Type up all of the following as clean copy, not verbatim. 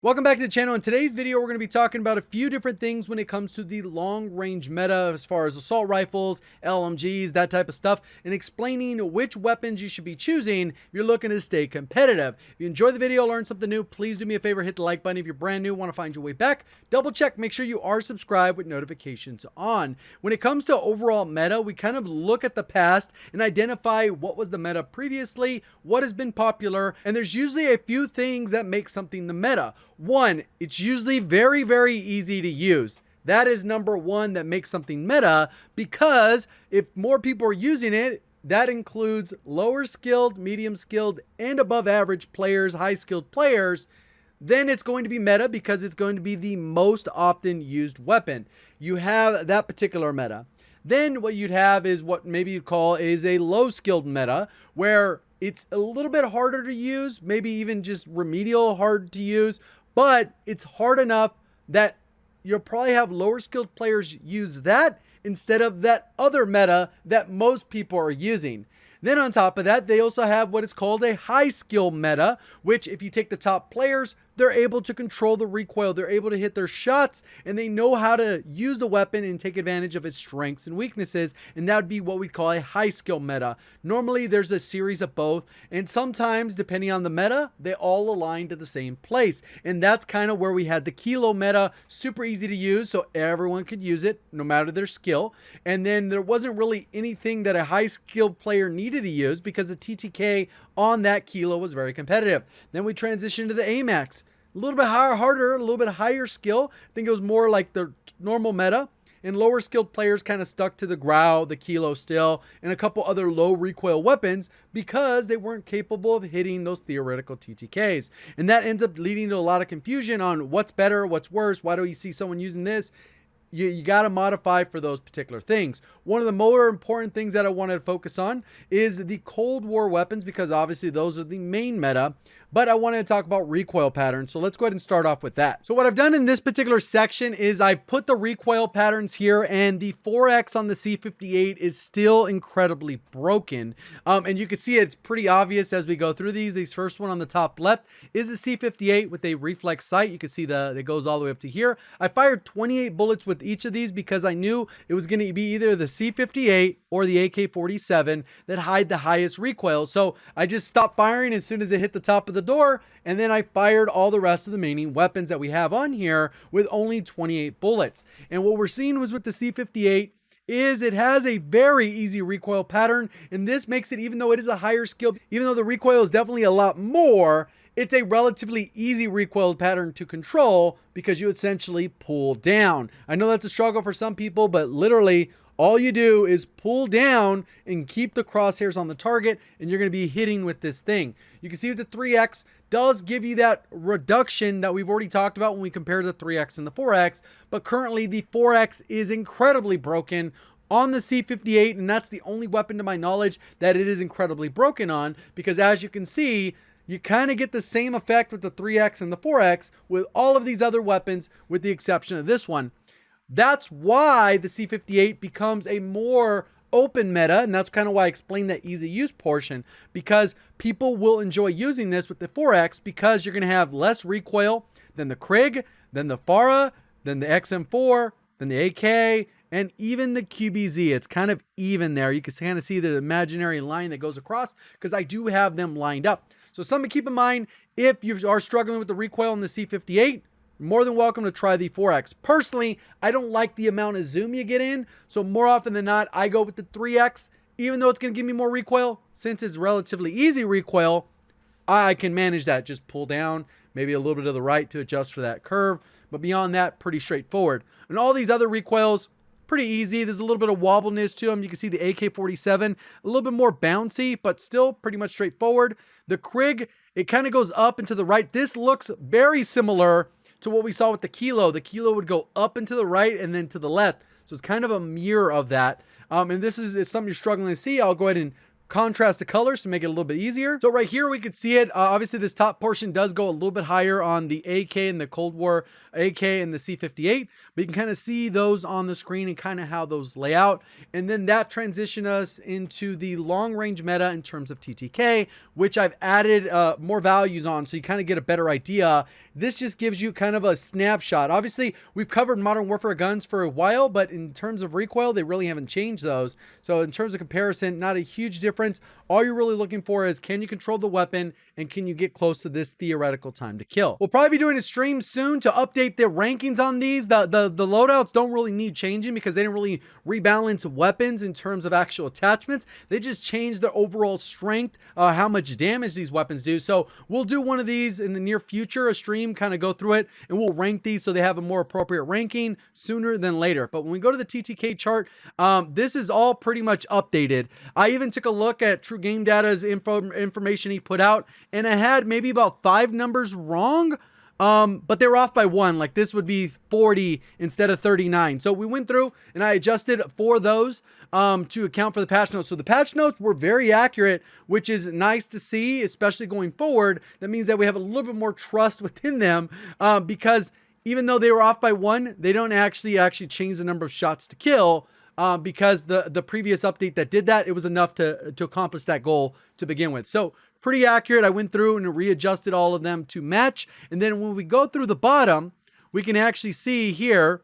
Welcome back to the channel. In today's video, we're going to be talking about a few different things when it comes to the long range meta as far as assault rifles, LMGs, that type of stuff, and explaining which weapons you should be choosing if you're looking to stay competitive. If you enjoy the video, learn something new, please do me a favor, hit the like button. If you're brand new, want to find your way back, double check, make sure you are subscribed with notifications on. When it comes to overall meta, we kind of look at the past and identify what was the meta previously, what has been popular, and there's usually a few things that make something the meta. One, it's usually very, very easy to use. That is number one that makes something meta, because if more people are using it, that includes lower skilled, medium skilled, and above average players, high skilled players, then it's going to be meta because it's going to be the most often used weapon. You have that particular meta. Then what you'd have is what maybe you'd call is a low skilled meta, where it's a little bit harder to use, maybe even just remedial hard to use, but it's hard enough that you'll probably have lower skilled players use that instead of that other meta that most people are using. Then on top of that, they also have what is called a high skill meta, which if you take the top players, they're able to control the recoil, they're able to hit their shots, and they know how to use the weapon and take advantage of its strengths and weaknesses, and that would be what we call a high skill meta. Normally there's a series of both, and sometimes depending on the meta, they all align to the same place, and that's kind of where we had the kilo meta, super easy to use, so everyone could use it no matter their skill. And then there wasn't really anything that a high skilled player needed to use because the TTK on that kilo was very competitive. Then we transitioned to the AMAX. A little bit harder, a little bit higher skill. I think it was more like the normal meta. And lower skilled players kind of stuck to the Grau, the Kilo still, and a couple other low recoil weapons because they weren't capable of hitting those theoretical TTKs. And that ends up leading to a lot of confusion on what's better, what's worse, why do you see someone using this? You got to modify for those particular things. One of the more important things that I wanted to focus on is the Cold War weapons, because obviously those are the main meta, but I wanted to talk about recoil patterns. So let's go ahead and start off with that. So what I've done in this particular section is I've put the recoil patterns here, and the 4X on the C58 is still incredibly broken. And you can see it's pretty obvious as we go through these. This first one on the top left is the C58 with a reflex sight. You can see it goes all the way up to here. I fired 28 bullets with each of these because I knew it was going to be either the C58 or the AK-47 that had the highest recoil. So I just stopped firing as soon as it hit the top of the door, and then I fired all the rest of the remaining weapons that we have on here with only 28 bullets. And what we're seeing was with the C58 is it has a very easy recoil pattern, and this makes it, even though it is a higher skill, even though the recoil is definitely a lot more, it's a relatively easy recoil pattern to control because you essentially pull down. I know that's a struggle for some people, but literally all you do is pull down and keep the crosshairs on the target, and you're going to be hitting with this thing. You can see that the 3X does give you that reduction that we've already talked about when we compare the 3X and the 4X, but currently the 4X is incredibly broken on the C58, and that's the only weapon to my knowledge that it is incredibly broken on, because as you can see, you kind of get the same effect with the 3X and the 4X with all of these other weapons, with the exception of this one. That's why the C58 becomes a more open meta, and that's kind of why I explained that easy use portion, because people will enjoy using this with the 4X because you're going to have less recoil than the Krig, than the Farah, than the XM4, than the AK, and even the QBZ. It's kind of even there. You can kind of see the imaginary line that goes across because I do have them lined up. So something to keep in mind, if you are struggling with the recoil in the C58, you're more than welcome to try the 4X. Personally, I don't like the amount of zoom you get in, so more often than not, I go with the 3X, even though it's going to give me more recoil. Since it's relatively easy recoil, I can manage that. Just pull down, maybe a little bit to the right to adjust for that curve, but beyond that, pretty straightforward. And all these other recoils, pretty easy. There's a little bit of wobbleness to them. You can see the AK-47, a little bit more bouncy, but still pretty much straightforward. The Krig, it kind of goes up and to the right. This looks very similar to what we saw with the Kilo. The Kilo would go up and to the right and then to the left. So it's kind of a mirror of that. And this is something you're struggling to see. I'll go ahead and contrast the colors to make it a little bit easier. So right here we could see it. Obviously this top portion does go a little bit higher on the AK and the Cold War AK and the C58, but you can kind of see those on the screen and kind of how those lay out. And then that transition us into the long range meta in terms of TTK, which I've added more values on, so you kind of get a better idea. this just gives you kind of a snapshot. Obviously, we've covered Modern Warfare guns for a while, but in terms of recoil, they really haven't changed those. So in terms of comparison, not a huge difference. All you're really looking for is, can you control the weapon and can you get close to this theoretical time to kill? We'll probably be doing a stream soon to update the rankings on these. The loadouts don't really need changing because they didn't really rebalance weapons in terms of actual attachments. They just changed the overall strength, how much damage these weapons do. So we'll do one of these in the near future, a stream, kind of go through it, and we'll rank these so they have a more appropriate ranking sooner than later. But when we go to the TTK chart, this is all pretty much updated. I even took a look at True Game Data's information he put out, and I had maybe about 5 numbers wrong. But they were off by 1. Like this would be 40 instead of 39. So we went through and I adjusted for those to account for the patch notes. So the patch notes were very accurate, which is nice to see, especially going forward. That means that we have a little bit more trust within them, because even though they were off by 1, they don't actually change the number of shots to kill. Because the previous update that did that, it was enough to accomplish that goal to begin with. So pretty accurate. I went through and readjusted all of them to match. And then when we go through the bottom, we can actually see here,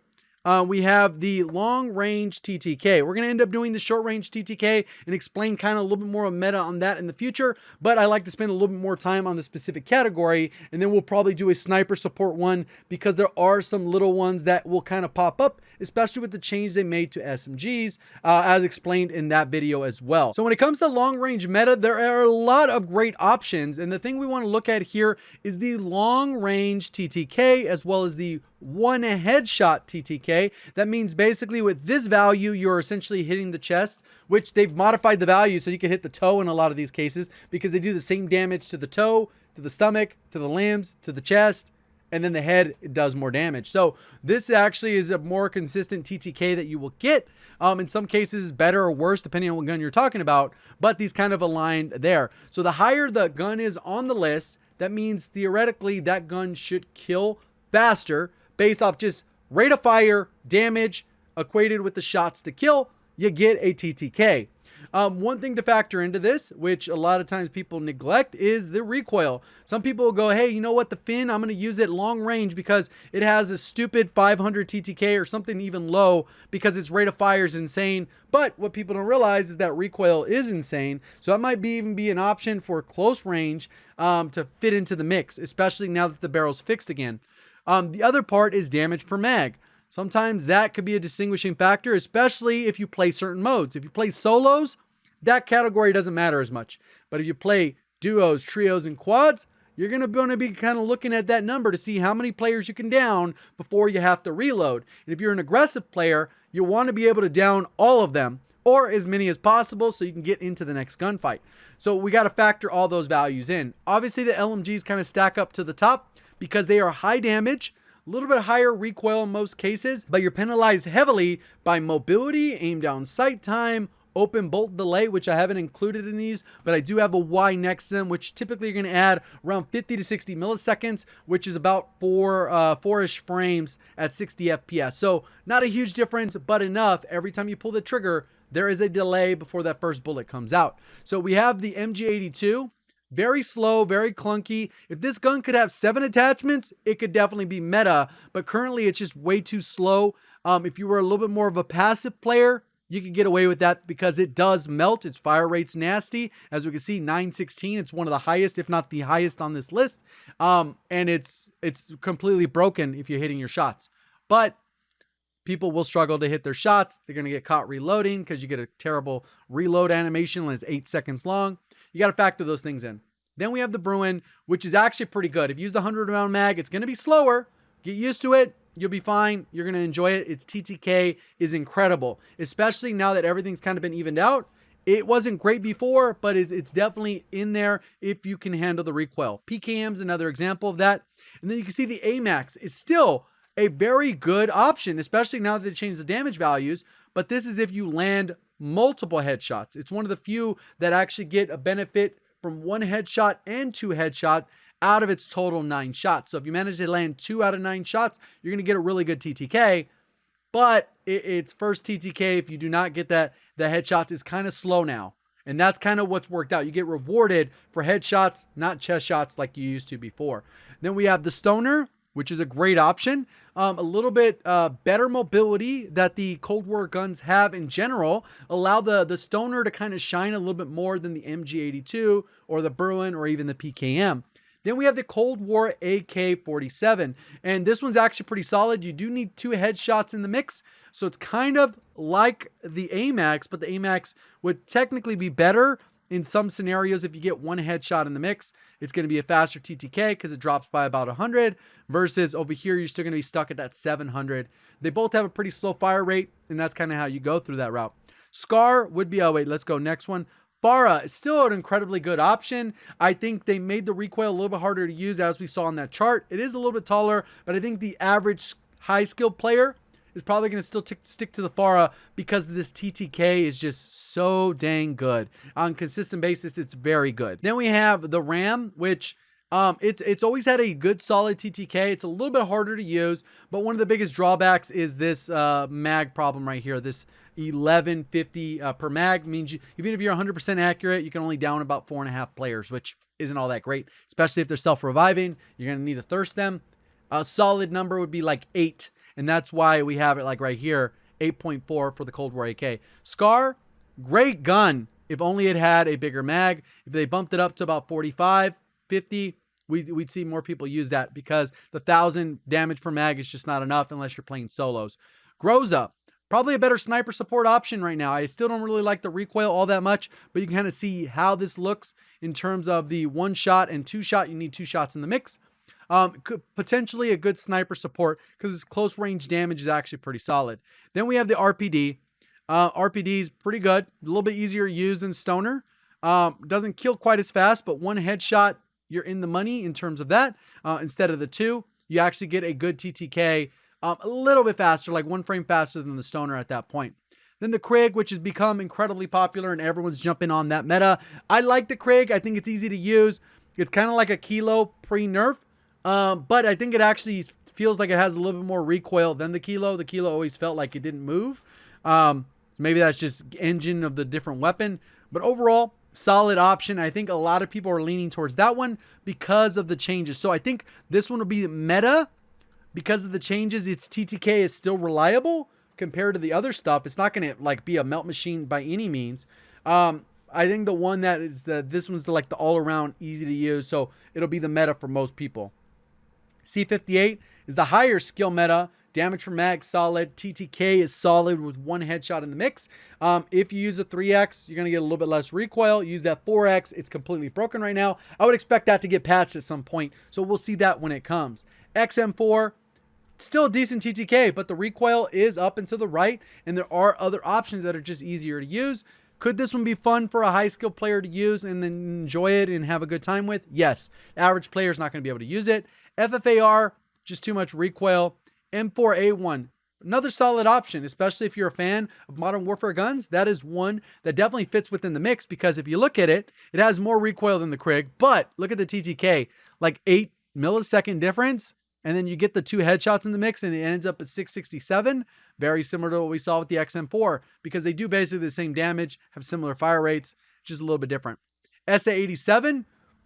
we have the long range TTK. We're going to end up doing the short range TTK and explain kind of a little bit more of meta on that in the future. But I like to spend a little bit more time on the specific category. And then we'll probably do a sniper support one because there are some little ones that will kind of pop up, especially with the change they made to SMGs, as explained in that video as well. So when it comes to long range meta, there are a lot of great options. And the thing we want to look at here is the long range TTK as well as the one headshot TTK. That means basically with this value, you're essentially hitting the chest, which they've modified the value so you can hit the toe in a lot of these cases because they do the same damage to the toe, to the stomach, to the limbs, to the chest, and then the head, it does more damage. So this actually is a more consistent TTK that you will get. In some cases better or worse depending on what gun you're talking about, but these kind of aligned there. So the higher the gun is on the list, that means theoretically that gun should kill faster based off just rate of fire, damage equated with the shots to kill. You get a TTK. One thing to factor into this, which a lot of times people neglect, is the recoil. Some people will go, hey, you know what, the fin, I'm going to use it long range because it has a stupid 500 TTK or something even low because its rate of fire is insane. But what people don't realize is that recoil is insane. So that might even be an option for close range to fit into the mix, especially now that the barrel's fixed again. The other part is damage per mag. Sometimes that could be a distinguishing factor, especially if you play certain modes. If you play solos, that category doesn't matter as much. But if you play duos, trios, and quads, you're going to be kind of looking at that number to see how many players you can down before you have to reload. And if you're an aggressive player, you want to be able to down all of them or as many as possible so you can get into the next gunfight. So we got to factor all those values in. Obviously, the LMGs kind of stack up to the top because they are high damage, a little bit higher recoil in most cases, but you're penalized heavily by mobility, aim down sight time, open bolt delay, which I haven't included in these, but I do have a Y next to them, which typically you're going to add around 50 to 60 milliseconds, which is about four-ish frames at 60 FPS. So not a huge difference, but enough. Every time you pull the trigger, there is a delay before that first bullet comes out. So we have the MG82. Very slow, very clunky. If this gun could have 7 attachments, it could definitely be meta, but currently it's just way too slow. If you were a little bit more of a passive player, you could get away with that because it does melt. Its fire rate's nasty. As we can see, 916. It's one of the highest, if not the highest on this list. And it's completely broken if you're hitting your shots. But people will struggle to hit their shots. They're going to get caught reloading because you get a terrible reload animation when it's 8 seconds long. You got to factor those things in. Then we have the Bruin, which is actually pretty good. If you use the 100 round mag, it's going to be slower. Get used to it. You'll be fine. You're going to enjoy it. Its TTK is incredible, especially now that everything's kind of been evened out. It wasn't great before, but it's definitely in there if you can handle the recoil. PKM's another example of that. And then you can see the AMAX is still a very good option, especially now that they changed the damage values. But this is if you land multiple headshots. It's one of the few that actually get a benefit from 1 headshot and 2 headshots out of its total 9 shots. So if you manage to land 2 out of 9 shots, you're going to get a really good TTK. But its first TTK, if you do not get that, the headshots is kind of slow now. And that's kind of what's worked out. You get rewarded for headshots, not chest shots like you used to before. Then we have the Stoner, which is a great option. A little bit better mobility that the Cold War guns have in general. Allow the Stoner to kind of shine a little bit more than the MG82 or the Berlin or even the PKM. Then we have the Cold War AK-47. And this one's actually pretty solid. You do need 2 headshots in the mix. So it's kind of like the AMAX, but the AMAX would technically be better in some scenarios. If you get 1 headshot in the mix, it's going to be a faster TTK because it drops by about 100 versus over here, you're still going to be stuck at that 700. They both have a pretty slow fire rate, and that's kind of how you go through that route. Scar would be, oh wait, let's go next one. Farah is still an incredibly good option. I think they made the recoil a little bit harder to use, as we saw on that chart. It is a little bit taller, but I think the average high skilled player is probably going to still stick to the Farah because this TTK is just so dang good. On a consistent basis, it's very good. Then we have the Ram, which it's always had a good solid TTK. It's a little bit harder to use, but one of the biggest drawbacks is this mag problem right here. This 1150 per mag means even if you're 100% accurate, you can only down about 4.5 players, which isn't all that great, especially if they're self-reviving. You're going to need to thirst them. A solid number would be like 8. And that's why we have it like right here, 8.4 for the Cold War AK. Scar, great gun. If only it had a bigger mag. If they bumped it up to about 45, 50, we'd see more people use that because the 1,000 damage per mag is just not enough unless you're playing solos. Groza, probably a better sniper support option right now. I still don't really like the recoil all that much, but you can kind of see how this looks in terms of the 1-shot and 2-shot. You need 2 shots in the mix. Could potentially a good sniper support because its close range damage is actually pretty solid. Then we have the RPD. RPD is pretty good, a little bit easier to use than Stoner. Doesn't kill quite as fast, but 1 headshot, you're in the money in terms of that. Instead of the 2, you actually get a good TTK, a little bit faster, like 1 frame faster than the Stoner at that point. Then the Krig, which has become incredibly popular and everyone's jumping on that meta. I like the Krig. I think it's easy to use. It's kind of like a Kilo pre-nerf. But I think it actually feels like it has a little bit more recoil than the Kilo. The Kilo always felt like it didn't move. Maybe that's just engine of the different weapon. But overall, solid option. I think a lot of people are leaning towards that one because of the changes. So I think this one will be meta because of the changes. Its TTK is still reliable compared to the other stuff. It's not going to like be a melt machine by any means. I think the one that is this one's like the all-around easy to use. So it'll be the meta for most people. C58 is the higher skill meta. Damage per mag solid. TTK is solid with 1 headshot in the mix. If you use a 3X, you're going to get a little bit less recoil. Use that 4X. It's completely broken right now. I would expect that to get patched at some point. So we'll see that when it comes. XM4, still a decent TTK, but the recoil is up and to the right. And there are other options that are just easier to use. Could this one be fun for a high skill player to use and then enjoy it and have a good time with? Yes. Average player is not going to be able to use it. FFAR, just too much recoil. M4A1, another solid option, especially if you're a fan of Modern Warfare guns. That is one that definitely fits within the mix because if you look at it, it has more recoil than the Krig, but look at the TTK, like 8 millisecond difference, and then you get the 2 headshots in the mix and it ends up at 667. Very similar to what we saw with the XM4 because they do basically the same damage, have similar fire rates, just a little bit different. SA87,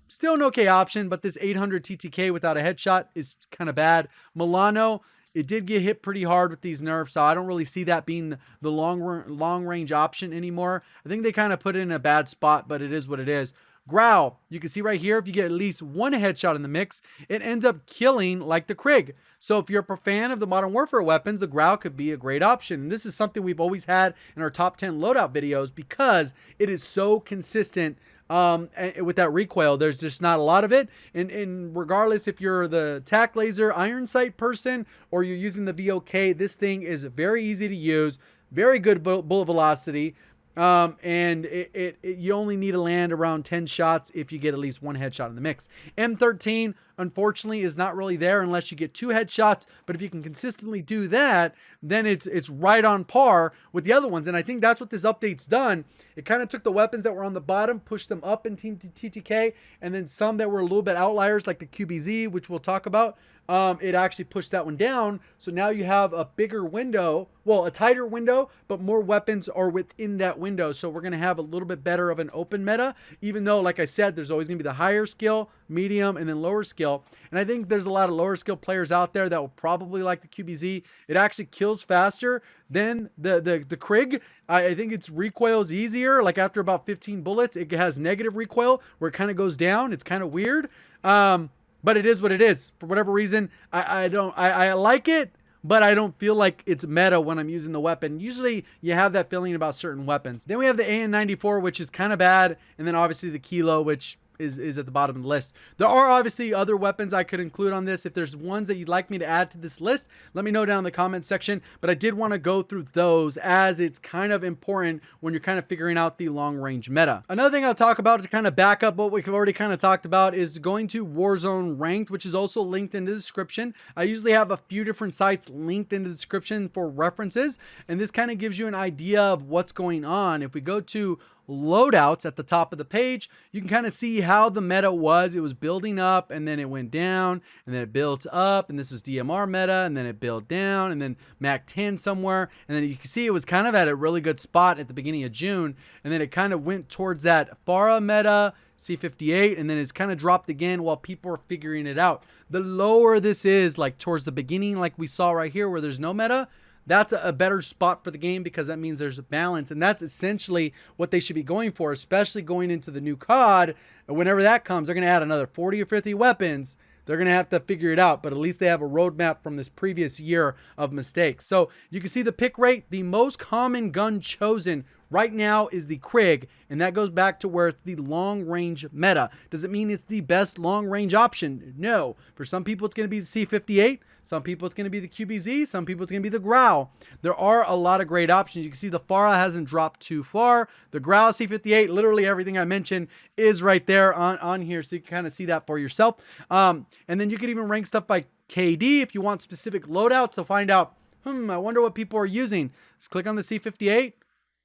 still an okay option, but this 800 TTK without a headshot is kind of bad. Milano, it did get hit pretty hard with these nerfs, so I don't really see that being the long range option anymore. I think they kind of put it in a bad spot, but it is what it is. Growl, you can see right here, if you get at least 1 headshot in the mix, it ends up killing like the Krig. So if you're a fan of the Modern Warfare weapons, the Growl could be a great option. And this is something we've always had in our top 10 loadout videos because it is so consistent. With that recoil, there's just not a lot of it. And regardless if you're the tac laser iron sight person or you're using the VOK, this thing is very easy to use, very good bullet velocity. And you only need to land around 10 shots if you get at least 1 headshot in the mix. M13, unfortunately is not really there unless you get 2 headshots. But if you can consistently do that, then it's right on par with the other ones. And I think that's what this update's done. It kind of took the weapons that were on the bottom, pushed them up in Team TTK, and then some that were a little bit outliers like the QBZ, which we'll talk about. It actually pushed that one down. So now you have a bigger window, well, a tighter window, but more weapons are within that window. So we're going to have a little bit better of an open meta, even though, like I said, there's always going to be the higher skill, medium, and then lower skill. And I think there's a lot of lower skill players out there that will probably like the QBZ. It actually kills faster than the Krig. I think its recoil is easier. Like after about 15 bullets, it has negative recoil where it kind of goes down. It's kind of weird. But it is what it is. For whatever reason, I like it, but I don't feel like it's meta when I'm using the weapon. Usually you have that feeling about certain weapons. Then we have the AN94, which is kind of bad. And then obviously the Kilo, which is at the bottom of the list. There are obviously other weapons I could include on this. If there's ones that you'd like me to add to this list, let me know down in the comment section. But I did want to go through those as it's kind of important when you're kind of figuring out the long range meta. Another thing I'll talk about to kind of back up what we've already kind of talked about is going to Warzone Ranked, which is also linked in the description. I usually have a few different sites linked in the description for references, and this kind of gives you an idea of what's going on. If we go to loadouts at the top of the page, you can kind of see how the meta was. It was building up, and then it went down, and then it built up, and this is DMR meta, and then it built down, and then Mac 10 somewhere, and then you can see it was kind of at a really good spot at the beginning of June, and then it kind of went towards that Farah meta, C58, and then it's kind of dropped again while people are figuring it out. The lower this is, like towards the beginning, like we saw right here where there's no meta, that's a better spot for the game because that means there's a balance. And that's essentially what they should be going for, especially going into the new COD. And whenever that comes, they're going to add another 40 or 50 weapons. They're going to have to figure it out, but at least they have a roadmap from this previous year of mistakes. So you can see the pick rate. The most common gun chosen right now is the Krig, and that goes back to where it's the long range meta. Does it mean it's the best long range option? No. For some people, it's going to be the C58. Some people, it's going to be the QBZ. Some people, it's going to be the Growl. There are a lot of great options. You can see the Farah hasn't dropped too far. The Growl, C58, literally everything I mentioned is right there on here, so you can kind of see that for yourself. And then you can even rank stuff by KD if you want specific loadouts to find out, I wonder what people are using. Let's click on the C58.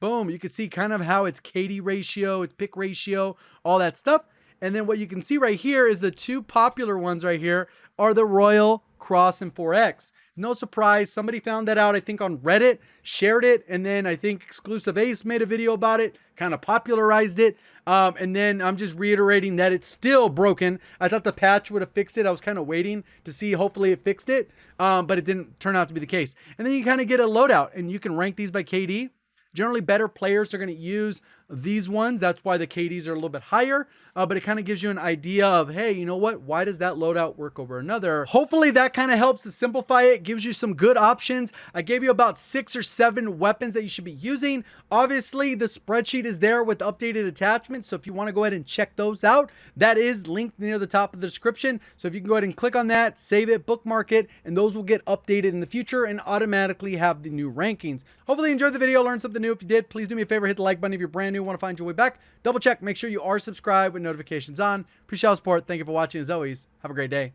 Boom, you can see kind of how its KD ratio, its pick ratio, all that stuff. And then what you can see right here is the two popular ones right here are the Royal, Cross, and 4X. No surprise, somebody found that out, I think, on Reddit, shared it, and then I think Exclusive Ace made a video about it, kind of popularized it. And then I'm just reiterating that it's still broken. I thought the patch would have fixed it. I was kind of waiting to see, hopefully it fixed it, but it didn't turn out to be the case. And then you kind of get a loadout, and you can rank these by KD. Generally, better players are going to use these ones. That's why the KDs are a little bit higher, but it kind of gives you an idea of, hey, you know what? Why does that loadout work over another? Hopefully that kind of helps to simplify it, gives you some good options. I gave you about 6 or 7 weapons that you should be using. Obviously, the spreadsheet is there with updated attachments, so if you want to go ahead and check those out, that is linked near the top of the description. So if you can go ahead and click on that, save it, bookmark it, and those will get updated in the future and automatically have the new rankings. Hopefully you enjoyed the video, learned something new. If you did, please do me a favor, hit the like button if you're brand new, want to find your way back. Double check, make sure you are subscribed with notifications on. Appreciate all the support. Thank you for watching. As always, have a great day.